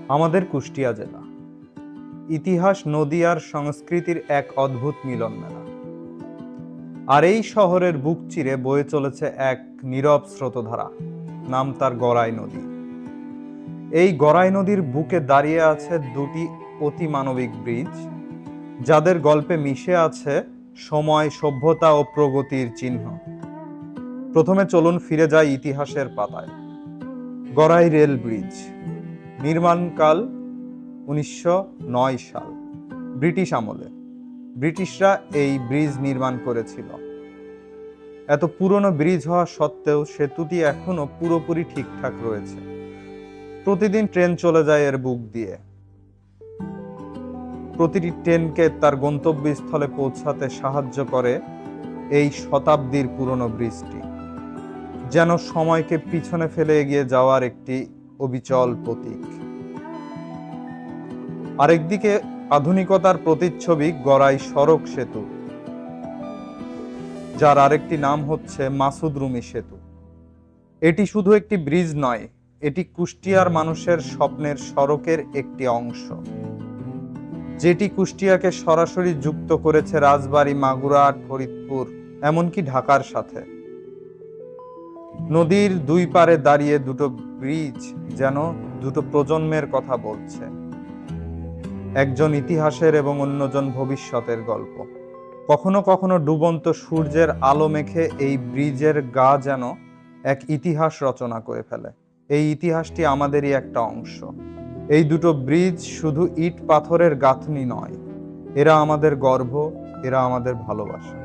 আমাদের কুষ্টিয়া জেলা ইতিহাস, নদী আর সংস্কৃতির এক অদ্ভুত মিলন মেলা। আর এই শহরের বুক চিরে বয়ে চলেছে এক নীরব স্রোতধারা, নাম তার গড়াই নদী। এই গড়াই নদীর বুকে দাঁড়িয়ে আছে দুটি অতিমানবিক ব্রিজ, যাদের গল্পে মিশে আছে সময়, সভ্যতা ও প্রগতির চিহ্ন। প্রথমে চলুন ফিরে যাই ইতিহাসের পাতায়। গড়াই রেল ব্রিজ, নির্মাণকাল 1909 সাল, ব্রিটিশ আমলে। ব্রিটিশরা এই ব্রিজ নির্মাণ করেছিল। এত পুরনো ব্রিজ হওয়া সত্ত্বেও সেতুটি এখনো পুরোপুরি ঠিকঠাক রয়েছে। প্রতিদিন ট্রেন চলে যায় এর বুক দিয়ে। প্রতিটি ট্রেনকে তার গন্তব্যস্থলে পৌঁছাতে সাহায্য করে এই শতাব্দীর পুরনো ব্রিজটি, যেন সময়কে পিছনে ফেলে এগিয়ে যাওয়ার একটি অবিচল প্রতীক। আরেকদিকে আধুনিকতার প্রতিচ্ছবি গড়াই সড়ক সেতু, যার আরেকটি নাম হচ্ছে মাসুদ রুমি সেতু। এটি শুধু একটি ব্রিজ নয়, এটি কুষ্টিয়ার মানুষের স্বপ্নের সড়কের একটি অংশ, যেটি কুষ্টিয়াকে সরাসরি যুক্ত করেছে রাজবাড়ী, মাগুরা, ফরিদপুর, এমনকি ঢাকার সাথে। নদীর দুই পারে দাঁড়িয়ে দুটো ব্রিজ যেন দুটো প্রজন্মের কথা বলছে, একজন ইতিহাসের এবং অন্যজন ভবিষ্যতের গল্প। কখনো কখনো ডুবন্ত সূর্যের আলো মেখে এই ব্রিজের গা যেন এক ইতিহাস রচনা করে ফেলে। এই ইতিহাসটি আমাদেরই একটা অংশ। এই দুটো ব্রিজ শুধু ইট পাথরের গাঁথনি নয়, এরা আমাদের গর্ব, এরা আমাদের ভালোবাসা।